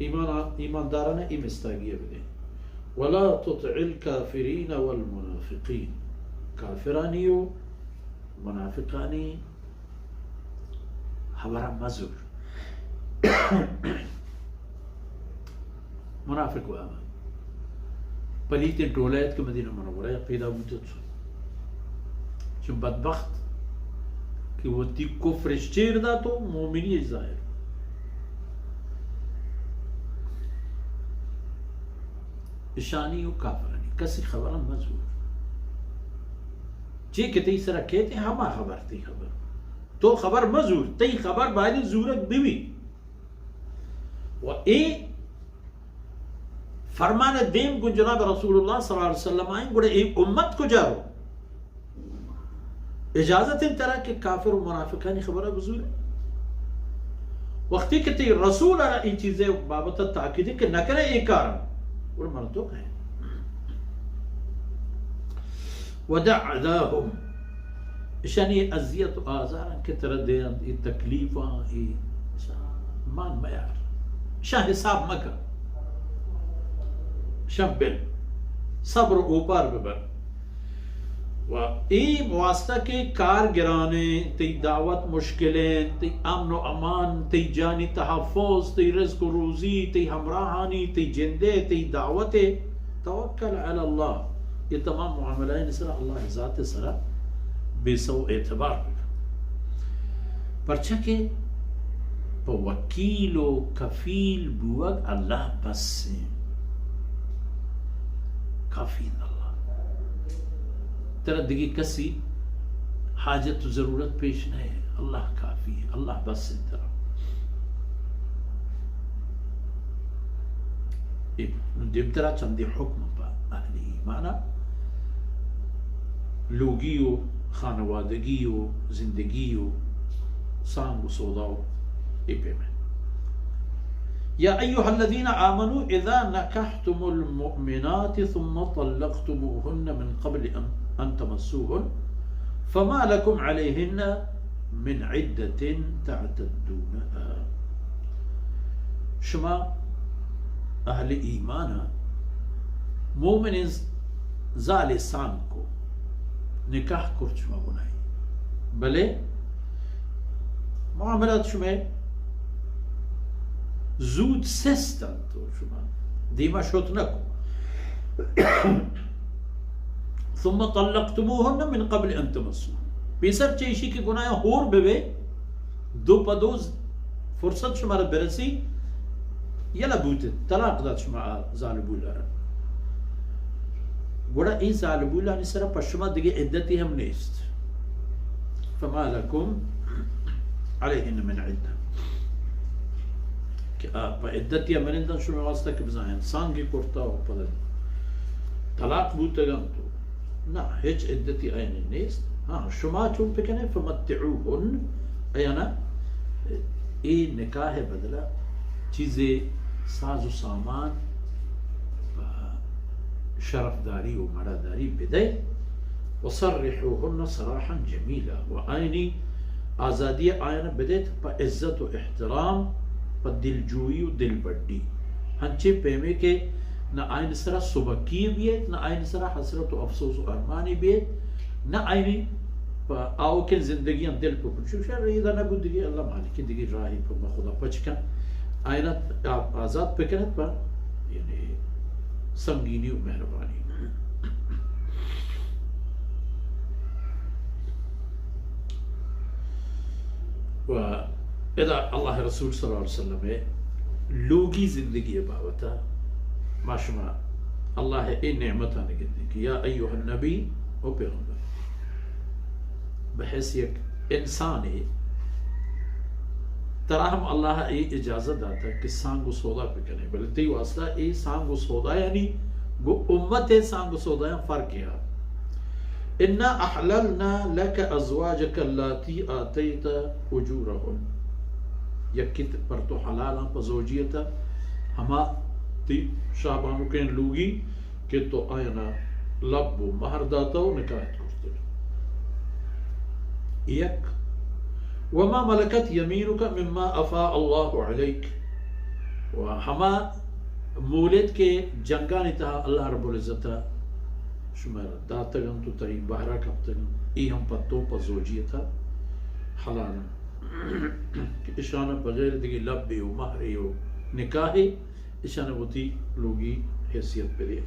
ईमानदारान इमस्तागिया बदे वला तुतिल काफिरीन वल मुनाफिकीन काफिरानियो मुनाफिकानी हमारा मजूर मुनाफिक हुआ पलीत टोलायत के मदीना मुनव्वरा पैदा हुआ जो बदबख्त कि वो ती कुफ्र शेर दा तो मोमिनी जाहिर इशानी और काफरानी कसी खबर मजूर जे के तई सरा कहते हम खबर ती खबर तो खबर मजूर तई खबर बारी जरूरत बीवी व ए फरमान देम को जनाब रसूलुल्लाह सल्लल्लाहु अलैहि वसल्लम आए गुड़े एक उम्मत को जारो इजाजत इन तरह के काफिर और मुनाफिकानी खबर बजूर है वक्ती के तई रसूल अला इन चीजें बाबत ताकीद के न करे एक कारण और मर्दों है वदअदाहुम इशानी अजियत आज़ार के तरह दे तकलीफा मान मयार शाह हिसाब मकर शब्बिल सब्र ऊपर बेबर व ए वास्ता के कार गिराने ती दावत मुश्किलें ती अमन व अमान ती जानी तहफ़्फ़ुज़ ती रिज़्क़ व रोज़ी ती हमराहानी ती जिंदे ती दावते तवक्कल अला अल्लाह ये तमाम मामलाएं सरा अल्लाह ज़ात सरा बेसो एतबार परचा के वकील व कफील बुअग अल्लाह बस से काफी अल्लाह तेरा दिगी कसी हाजत जरूरत पेश नहीं अल्लाह काफी है अल्लाह बस से तेरा जब तेरा चंदे हुक्म पा अहली माना लोगियो खानवादगियो जिंदगियो सांग सौदाओ इपे में या अय्युहल्लज़ीना आमनू इज़ा नकहतुमुल मुअमिनाति सुम्मा तल्लक़तुमूहुन्ना मिन क़ब्ल अन तमस्सूहुन्ना फमा लकुम अलैहिन्ना मिन इद्दतिन तअतद्दूनहा शुमा अहले ईमान मोमिन ज़ाले सान को निकाह कुर्चमा गुनाही भले मामलात शुमे زود سستن تو شما ديما شوتنكم ثم طلقتموهن من قبل ان تمسوهن بيسر چيشي के गुनाह होर बेवे दो पदोज फुर्सत शुमार برسي يلا بوت طلاق دات شما زالبولا गोड़ा ई زالبولا نسرا पश्चिमा दिगे इद्दती हम नेस्ट فما لكم عليهن من عده इद्दत या मरिंदा शुरू वास्ता के बजाय सांगी करता हो पर तलाक बूतेगम तो ना हिच इद्दती आयने नेस्ट हाँ शुमा चुप पे कने फमत्तिऊहुन अयाना ए निकाह बदला चीजें साजो सामान शरफदारी व मरादारी बिदे वसर्रिहुहुन सराहन जमीला व आयनी आजादी आयना बिदे पर इज्जत व एहतराम दिलजोई और दिल बड्डी हंचे पेमे के न आइन सरा सुबकी बियत न आइन सरा हसरत और अफसोस और अरमानी बियत न आइन आओ के जिंदगी हम दिल पर कुछ शर इधर न बुद्धिगे अल्लाह मालिक दिगे राही पर खुदा पचकन आयनत आजाद पेकनत पर यानी संगीनी और मेहरबानी व इधर अल्लाह रसूल सल्लल्लाहु अलैहि वसल्लम में लोगी जिंदगी बावता माशमा अल्लाह ए नेमत आने की या अय्युहन नबी ओ पैगंबर बहैसियत इंसान है तरह हम अल्लाह ए इजाजत दाता कि सांग सौदा पे करें बल्कि वास्ता ए सांग सौदा यानी वो उम्मत है सांग सौदा फर्क है इन्ना अहललना लक अज़वाजक अल्लाती आतैत उजूरहुन यकित पर तो हलाल पर जोजियता हमा ती शाबानु के लूगी के तो आयना लब महर दाता हो निकाहत करते यक वमा मलकत यमीनुका मिम्मा अफा अल्लाह अलैक व हमा मूलिद के जंगा निता अल्लाह रब्बुल इज़्ज़त शुमार दातगन तो तरी बहरा कप्तगन ई हम पत्तों पर जोजियता हलाल इशाना बगैर दिगी लब भी हो महरे हो निकाहे इशाना बुती लोगी हैसियत पे दिया।